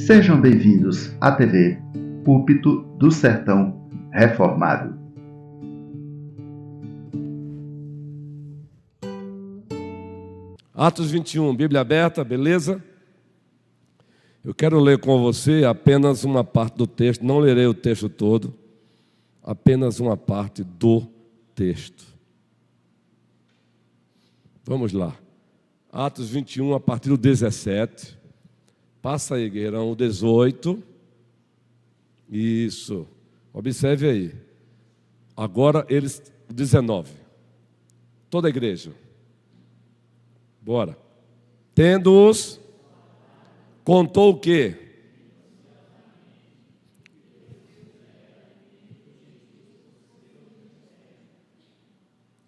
Sejam bem-vindos à TV Púlpito do Sertão Reformado. Atos 21, Bíblia aberta, beleza? Eu quero ler com você apenas uma parte do texto, não lerei o texto todo, apenas uma parte do texto. Vamos lá. Atos 21, a partir do 17. Passa aí, guerreirão, o 18. Isso. Observe aí. Agora eles, o 19. Toda a igreja. Bora. Tendo-os, contou o quê?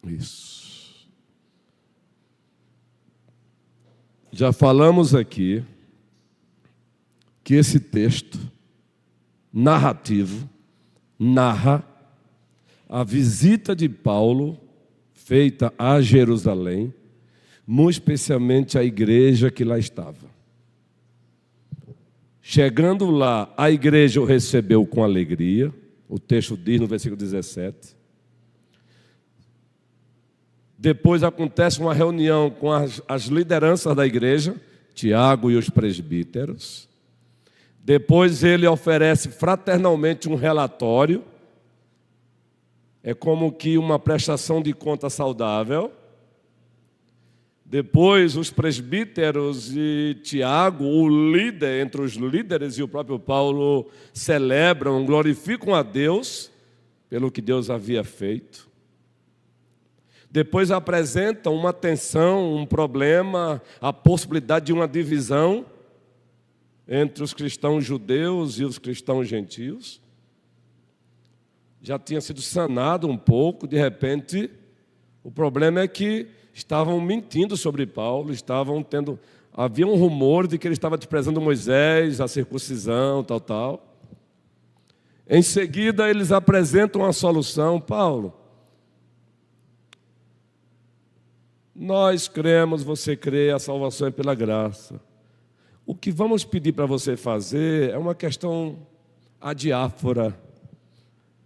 Isso. Já falamos aqui que esse texto narrativo narra a visita de Paulo feita a Jerusalém, muito especialmente à igreja que lá estava. Chegando lá, a igreja o recebeu com alegria, o texto diz no versículo 17. Depois acontece uma reunião com as lideranças da igreja, Tiago e os presbíteros. Depois ele oferece fraternalmente um relatório. É como que uma prestação de conta saudável. Depois os presbíteros e Tiago, o líder entre os líderes, e o próprio Paulo celebram, glorificam a Deus pelo que Deus havia feito. Depois apresentam uma tensão, um problema, a possibilidade de uma divisão entre os cristãos judeus e os cristãos gentios. Já tinha sido sanado um pouco, de repente, o problema é que estavam mentindo sobre Paulo, havia um rumor de que ele estava desprezando Moisés, a circuncisão, tal. Em seguida, eles apresentam a solução. Paulo, nós cremos, você crê, a salvação é pela graça. O que vamos pedir para você fazer é uma questão adiáfora.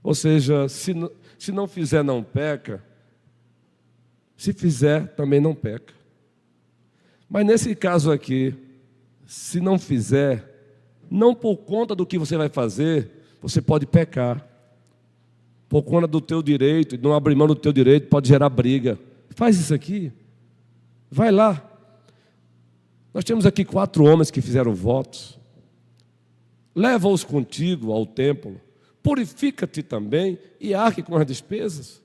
Ou seja, se não fizer, não peca. Se fizer, também não peca. Mas nesse caso aqui, se não fizer, não por conta do que você vai fazer, você pode pecar. Por conta do teu direito, não abrir mão do teu direito, pode gerar briga. Faz isso aqui. Vai lá. Nós temos aqui 4 homens que fizeram votos. Leva-os contigo ao templo. Purifica-te também e arque com as despesas.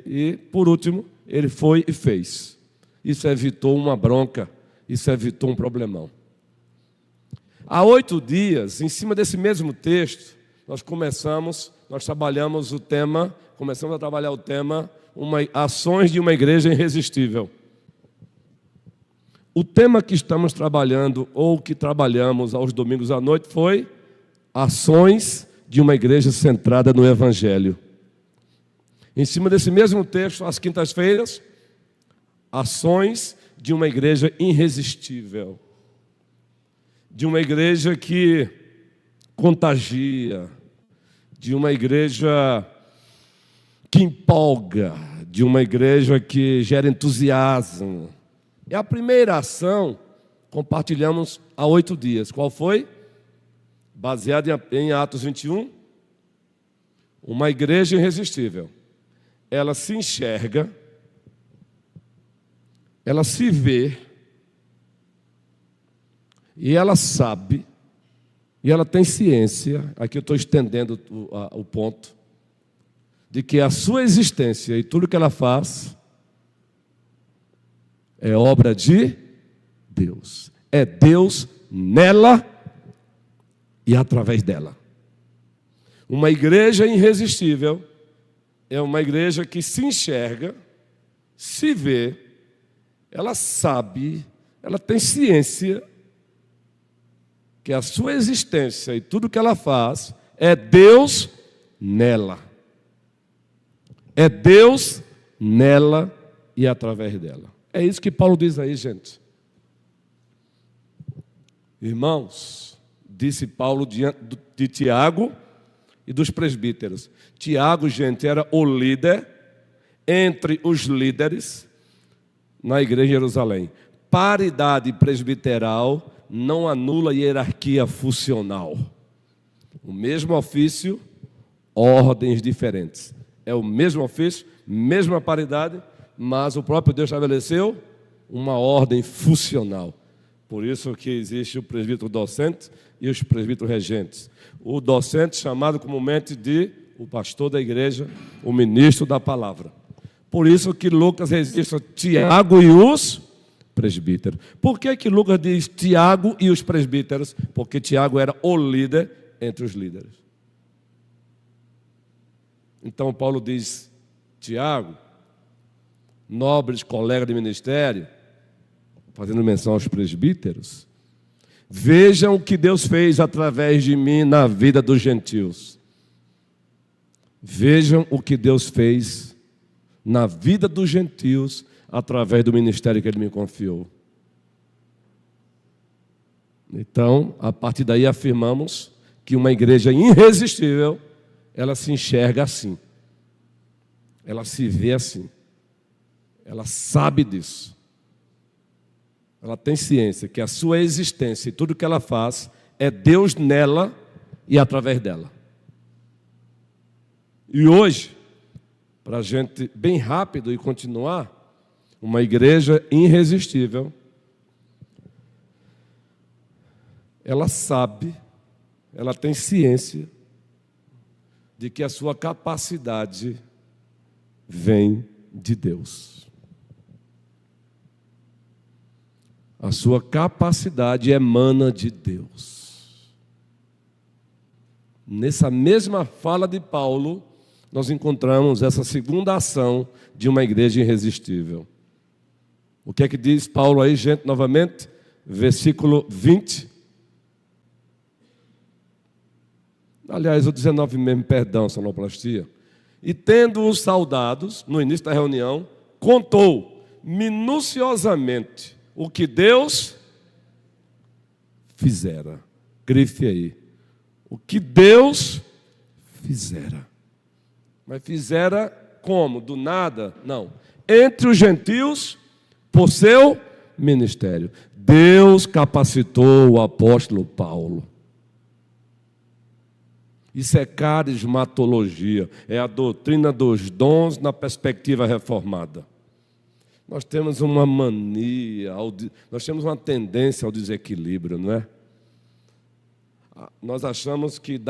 E, por último, ele foi e fez. Isso evitou uma bronca. Isso evitou um problemão. Há 8 dias, em cima desse mesmo texto, começamos a trabalhar o tema, ações de uma igreja irresistível. O tema que estamos trabalhando, ou que trabalhamos aos domingos à noite, foi ações de uma igreja centrada no Evangelho. Em cima desse mesmo texto, às quintas-feiras, ações de uma igreja irresistível. De uma igreja que contagia, de uma igreja que empolga, de uma igreja que gera entusiasmo. E a primeira ação, compartilhamos há 8 dias. Qual foi? Baseada em Atos 21. Uma igreja irresistível. Ela se enxerga, ela se vê, e ela sabe, e ela tem ciência, aqui eu estou estendendo o ponto, de que a sua existência e tudo que ela faz é obra de Deus. É Deus nela e através dela. Uma igreja irresistível é uma igreja que se enxerga, se vê, ela sabe, ela tem ciência que a sua existência e tudo que ela faz é Deus nela. É Deus nela e através dela. É isso que Paulo diz aí, gente. Irmãos, disse Paulo diante de Tiago e dos presbíteros. Tiago, gente, era o líder entre os líderes na igreja de Jerusalém. Paridade presbiteral não anula hierarquia funcional. O mesmo ofício, ordens diferentes. É o mesmo ofício, mesma paridade, mas o próprio Deus estabeleceu uma ordem funcional. Por isso que existe o presbítero docente e os presbíteros regentes. O docente chamado comumente de o pastor da igreja, o ministro da palavra. Por isso que Lucas registra Tiago e os presbíteros. Por que Lucas diz Tiago e os presbíteros? Porque Tiago era o líder entre os líderes. Então Paulo diz, Tiago, nobres colegas de ministério, fazendo menção aos presbíteros, vejam o que Deus fez através de mim na vida dos gentios. Vejam o que Deus fez na vida dos gentios através do ministério que Ele me confiou. Então, a partir daí afirmamos que uma igreja irresistível, ela se enxerga assim. Ela se vê assim. Ela sabe disso. Ela tem ciência que a sua existência e tudo que ela faz é Deus nela e através dela. E hoje, para a gente bem rápido e continuar, uma igreja irresistível, ela sabe, ela tem ciência de que a sua capacidade vem de Deus. A sua capacidade emana de Deus. Nessa mesma fala de Paulo, nós encontramos essa segunda ação de uma igreja irresistível. O que é que diz Paulo aí, gente, novamente? Versículo 20. Aliás, o 19 mesmo, perdão, sonoplastia. E tendo os saudados, no início da reunião, contou minuciosamente o que Deus fizera. Grife aí. O que Deus fizera. Mas fizera como? Do nada? Não. Entre os gentios, por seu ministério. Deus capacitou o apóstolo Paulo. Isso é carismatologia, é a doutrina dos dons na perspectiva reformada. Nós temos uma mania, nós temos uma tendência ao desequilíbrio, não é? Nós achamos que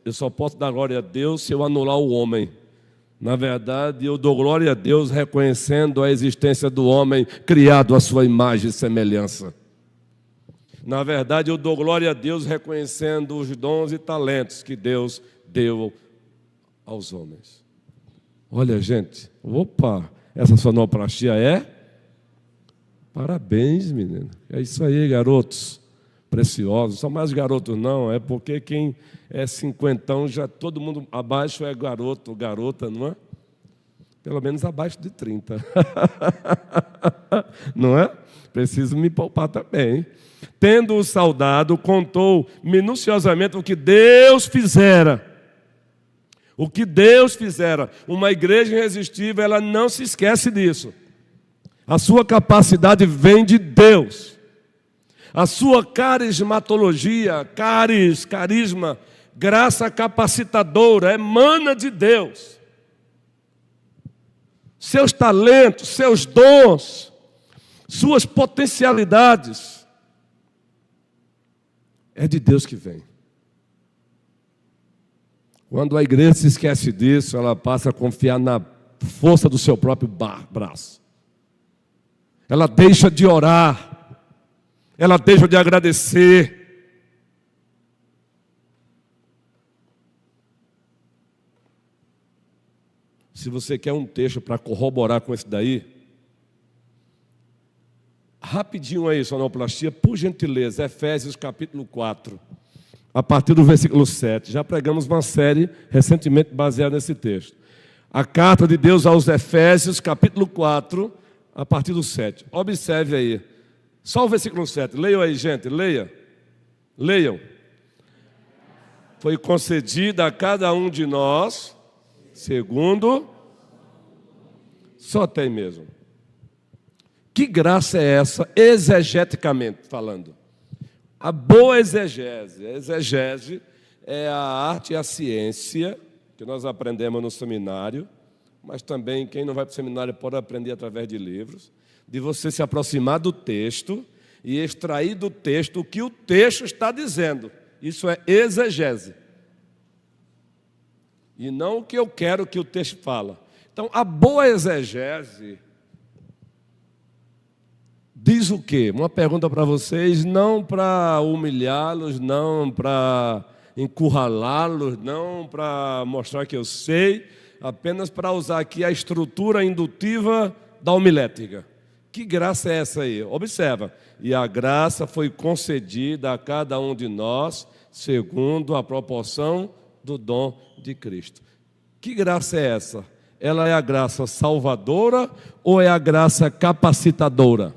eu só posso dar glória a Deus se eu anular o homem. Na verdade, eu dou glória a Deus reconhecendo a existência do homem criado à sua imagem e semelhança. Na verdade, eu dou glória a Deus reconhecendo os dons e talentos que Deus deu aos homens. Olha, gente, essa sonoplastia é? Parabéns, menino. É isso aí, garotos preciosos. São mais garotos não, é porque quem é cinquentão, já todo mundo abaixo é garoto ou garota, não é? Pelo menos abaixo de 30. Não é? Preciso me poupar também. Tendo-o saudado, contou minuciosamente o que Deus fizera. O que Deus fizera. Uma igreja irresistível, ela não se esquece disso. A sua capacidade vem de Deus. A sua carismatologia, carisma, graça capacitadora, emana de Deus. Seus talentos, seus dons, suas potencialidades, é de Deus que vem. Quando a igreja se esquece disso, ela passa a confiar na força do seu próprio braço. Ela deixa de orar. Ela deixa de agradecer. Se você quer um texto para corroborar com esse daí, rapidinho aí, sonoplastia, por gentileza, Efésios capítulo 4, a partir do versículo 7. Já pregamos uma série recentemente baseada nesse texto. A carta de Deus aos Efésios, capítulo 4, a partir do 7. Observe aí. Só o versículo 7. Leia aí, gente, leia. Leiam. Foi concedida a cada um de nós, segundo... Só tem mesmo. Que graça é essa, exegeticamente falando? A boa exegese. A exegese é a arte e a ciência que nós aprendemos no seminário, mas também quem não vai para o seminário pode aprender através de livros, de você se aproximar do texto e extrair do texto o que o texto está dizendo. Isso é exegese. E não o que eu quero que o texto fala. Então, a boa exegese diz o quê? Uma pergunta para vocês, não para humilhá-los, não para encurralá-los, não para mostrar que eu sei, apenas para usar aqui a estrutura indutiva da homilética. Que graça é essa aí? Observa. E a graça foi concedida a cada um de nós, segundo a proporção do dom de Cristo. Que graça é essa? Ela é a graça salvadora ou é a graça capacitadora?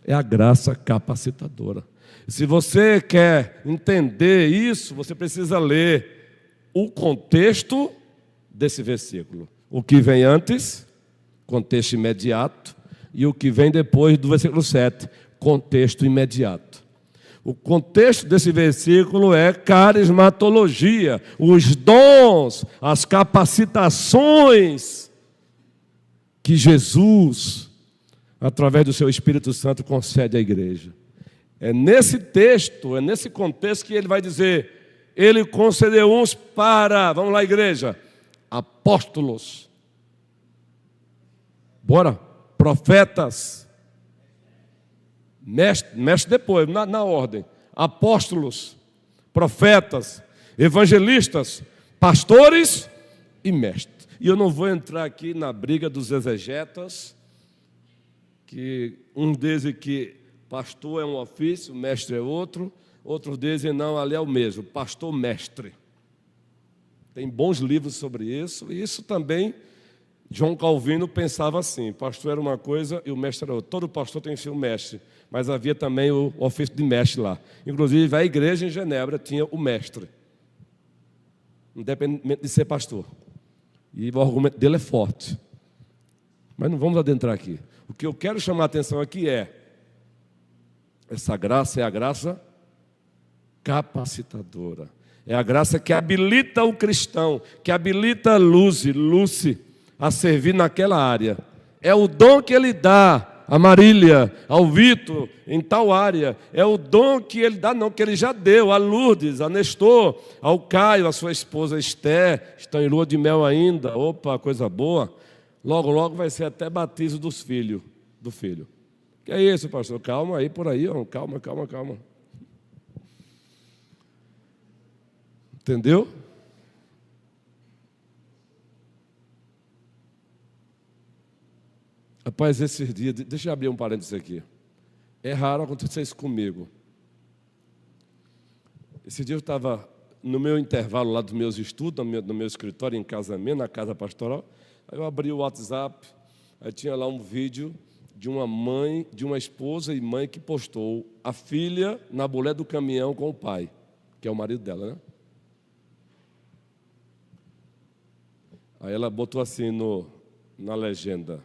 É a graça capacitadora. Se você quer entender isso, você precisa ler o contexto desse versículo. O que vem antes, contexto imediato, e o que vem depois do versículo 7, contexto imediato. O contexto desse versículo é carismatologia, os dons, as capacitações que Jesus, através do seu Espírito Santo, concede à igreja. É nesse texto, é nesse contexto que ele vai dizer, ele concedeu uns para, vamos lá igreja, apóstolos, bora, profetas, mestre depois, na ordem, apóstolos, profetas, evangelistas, pastores e mestres. E eu não vou entrar aqui na briga dos exegetas, que uns dizem que pastor é um ofício, mestre é outro, outros dizem não, ali é o mesmo, pastor-mestre. Tem bons livros sobre isso, e isso também, João Calvino pensava assim, pastor era uma coisa e o mestre era outra. Todo pastor tem seu mestre, mas havia também o ofício de mestre lá. Inclusive, a igreja em Genebra tinha o mestre, independente de ser pastor. E o argumento dele é forte. Mas não vamos adentrar aqui. O que eu quero chamar a atenção aqui é, essa graça é a graça capacitadora. É a graça que habilita o cristão, que habilita a Lúcia a servir naquela área. É o dom que ele dá a Marília, ao Vitor, em tal área. É o dom que ele dá, não, que ele já deu a Lourdes, a Nestor, ao Caio, a sua esposa Esther, estão em lua de mel ainda. Opa, coisa boa. Logo, logo vai ser até batismo do filho. Que é isso, pastor? Calma aí, por aí, ó. Calma. Entendeu? Rapaz, esses dias, deixa eu abrir um parênteses aqui. É raro acontecer isso comigo. Esse dia eu estava no meu intervalo lá dos meus estudos, no meu escritório, em casamento, na casa pastoral. Aí eu abri o WhatsApp, aí tinha lá um vídeo de uma mãe, de uma esposa e mãe que postou a filha na bolé do caminhão com o pai, que é o marido dela, né? Aí ela botou assim na legenda: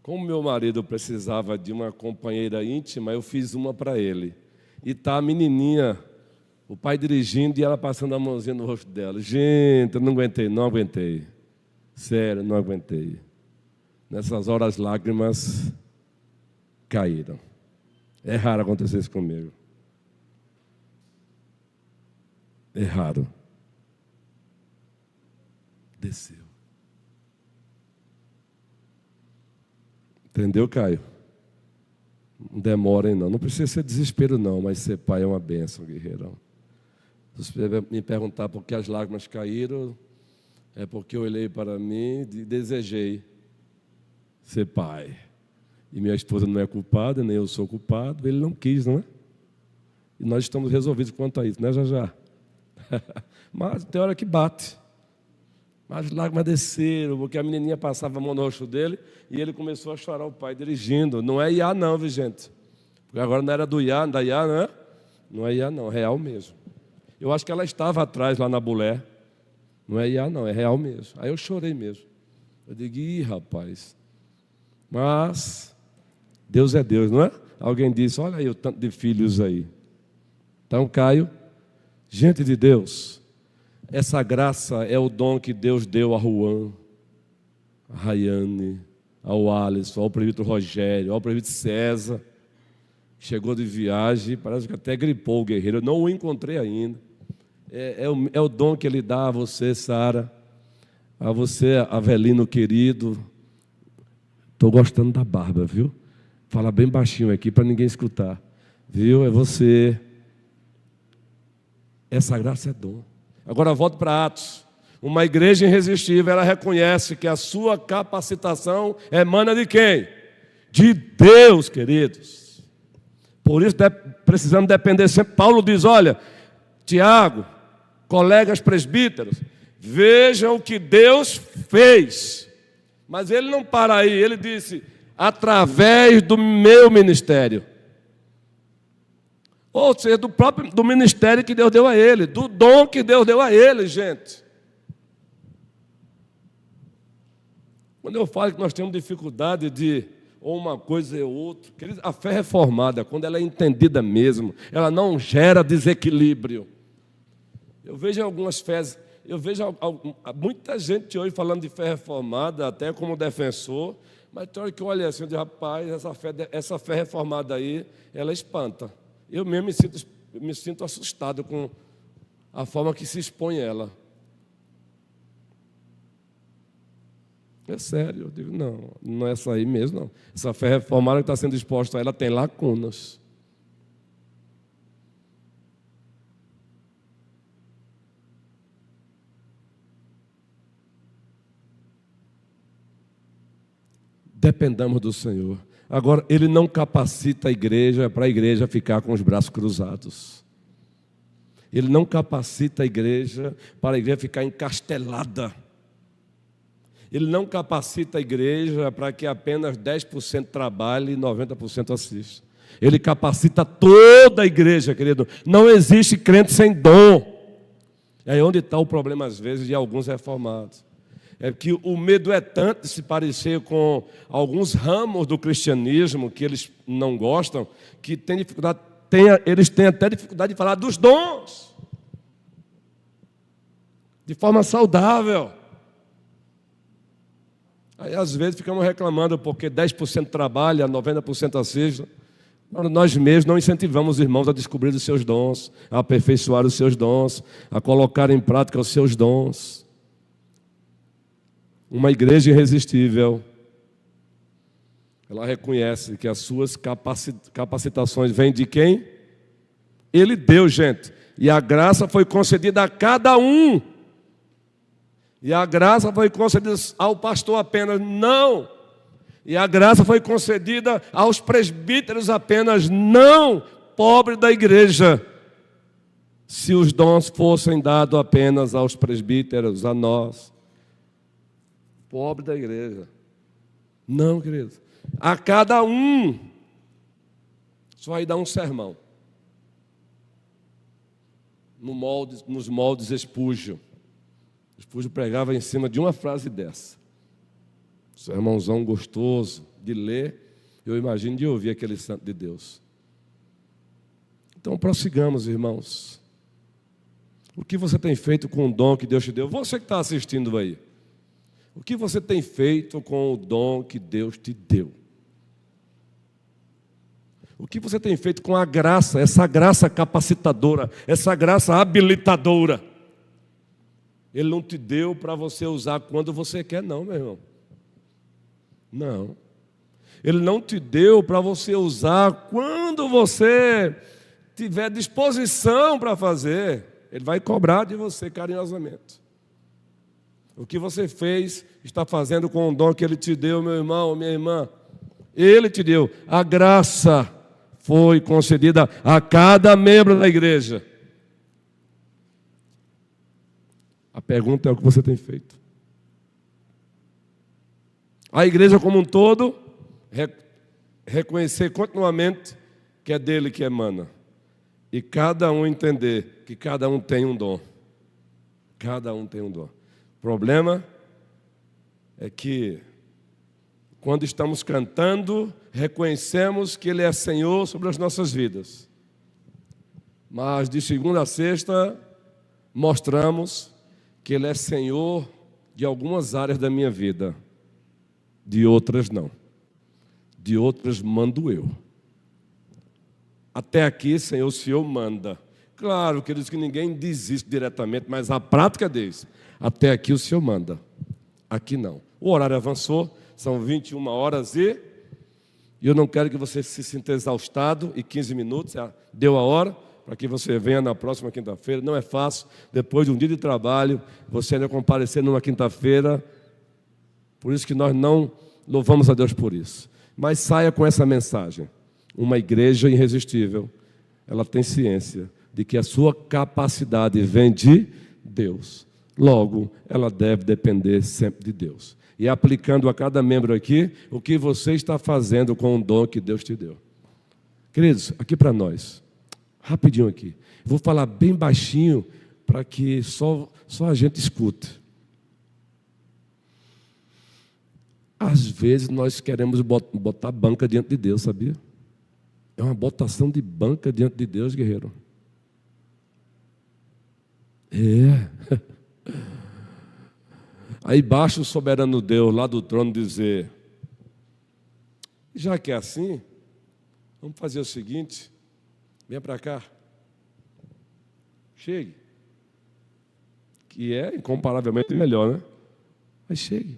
como meu marido precisava de uma companheira íntima, eu fiz uma para ele. E tá a menininha, o pai dirigindo e ela passando a mãozinha no rosto dela. Gente, eu não aguentei. Sério, não aguentei. Nessas horas, lágrimas caíram. É raro acontecer isso comigo. É raro. Desceu. Entendeu, Caio? Não demorem, não. Não precisa ser desespero, não, mas ser pai é uma bênção, guerreirão. Se você me perguntar por que as lágrimas caíram, é porque eu olhei para mim e desejei ser pai. E minha esposa não é culpada, nem eu sou culpado, ele não quis, não é? E nós estamos resolvidos quanto a isso, né, já? Mas tem hora que bate. Mas as lágrimas desceram, porque a menininha passava a mão no rosto dele e ele começou a chorar, o pai dirigindo. Não é IA não, viu, gente? Porque agora não era do Iá, da Iá, né? Não é Iá, não, é real mesmo. Eu acho que ela estava atrás lá na Bulé. Não é Iá, não, é real mesmo. Aí eu chorei mesmo. Eu digo, ih, rapaz. Mas Deus é Deus, não é? Alguém disse, olha aí o tanto de filhos aí. Então, Caio, gente de Deus, essa graça é o dom que Deus deu a Juan, a Rayane, ao Alisson, ao presbítero Rogério, ao presbítero César. Chegou de viagem, parece que até gripou o guerreiro. Eu não o encontrei ainda. É o dom que Ele dá a você, Sara, a você, Avelino querido. Estou gostando da barba, viu? Fala bem baixinho aqui para ninguém escutar. Viu? É você. Essa graça é dom. Agora volto para Atos. Uma igreja irresistível, ela reconhece que a sua capacitação emana de quem? De Deus, queridos. Por isso precisamos depender sempre. Paulo diz, olha, Tiago, colegas presbíteros, vejam o que Deus fez. Mas ele não para aí, ele disse, através do meu ministério. Ou seja, do ministério que Deus deu a ele, do dom que Deus deu a ele, gente. Quando eu falo que nós temos dificuldade de ou uma coisa ou outra, a fé reformada, quando ela é entendida mesmo, ela não gera desequilíbrio. Eu vejo algumas fés, muita gente hoje falando de fé reformada, até como defensor, mas tem hora que eu olho assim, eu digo, rapaz, essa fé reformada aí, ela espanta. Eu mesmo me sinto assustado com a forma que se expõe ela. É sério, eu digo, não é essa aí mesmo, não. Essa fé reformada que está sendo exposta a ela tem lacunas. Dependamos do Senhor. Agora, Ele não capacita a igreja para a igreja ficar com os braços cruzados. Ele não capacita a igreja para a igreja ficar encastelada. Ele não capacita a igreja para que apenas 10% trabalhe e 90% assista. Ele capacita toda a igreja, querido. Não existe crente sem dom. É aí onde está o problema, às vezes, de alguns reformados. É que o medo é tanto de se parecer com alguns ramos do cristianismo que eles não gostam, que eles têm até dificuldade de falar dos dons, de forma saudável. Aí, às vezes, ficamos reclamando porque 10% trabalha, 90% assiste. Nós mesmos não incentivamos os irmãos a descobrir os seus dons, a aperfeiçoar os seus dons, a colocar em prática os seus dons. Uma igreja irresistível, ela reconhece que as suas capacitações vêm de quem? Ele deu, gente. E a graça foi concedida a cada um. E a graça foi concedida ao pastor apenas? Não. E a graça foi concedida aos presbíteros apenas? Não. Pobre da igreja. Se os dons fossem dados apenas aos presbíteros, a nós. Pobre da igreja. Não, querido. A cada um. Só aí dá um sermão. Nos moldes Espúgio. Espúgio pregava em cima de uma frase dessa. Sermãozão gostoso de ler. Eu imagino de ouvir aquele santo de Deus. Então prossigamos, irmãos. O que você tem feito com o dom que Deus te deu? Você que está assistindo aí. O que você tem feito com o dom que Deus te deu? O que você tem feito com a graça, essa graça capacitadora, essa graça habilitadora? Ele não te deu para você usar quando você quer, não, meu irmão. Não. Ele não te deu para você usar quando você tiver disposição para fazer. Ele vai cobrar de você carinhosamente. O que você fez, está fazendo com o dom que Ele te deu, meu irmão, minha irmã. Ele te deu. A graça foi concedida a cada membro da igreja. A pergunta é o que você tem feito. A igreja como um todo, reconhecer continuamente que é dele que emana. E cada um entender que cada um tem um dom. Cada um tem um dom. O problema é que, quando estamos cantando, reconhecemos que Ele é Senhor sobre as nossas vidas. Mas de segunda a sexta, mostramos que Ele é Senhor de algumas áreas da minha vida. De outras não. De outras mando eu. Até aqui, Senhor, o Senhor manda. Claro, queridos, que ninguém diz isso diretamente, mas a prática diz. Até aqui o Senhor manda. Aqui não. O horário avançou, são 21 horas e eu não quero que você se sinta exaustado, e 15 minutos, deu a hora, para que você venha na próxima quinta-feira. Não é fácil, depois de um dia de trabalho, você ainda comparecer numa quinta-feira. Por isso que nós não louvamos a Deus por isso. Mas saia com essa mensagem. Uma igreja irresistível, ela tem ciência de que a sua capacidade vem de Deus. Logo, ela deve depender sempre de Deus. E aplicando a cada membro aqui o que você está fazendo com o dom que Deus te deu. Queridos, aqui para nós, rapidinho aqui. Vou falar bem baixinho para que só a gente escute. Às vezes nós queremos botar banca diante de Deus, sabia? É uma botação de banca diante de Deus, guerreiro. É. Aí baixa o soberano Deus lá do trono dizer: já que é assim, vamos fazer o seguinte, venha para cá. Chegue. Que é incomparavelmente melhor, né? Mas chegue.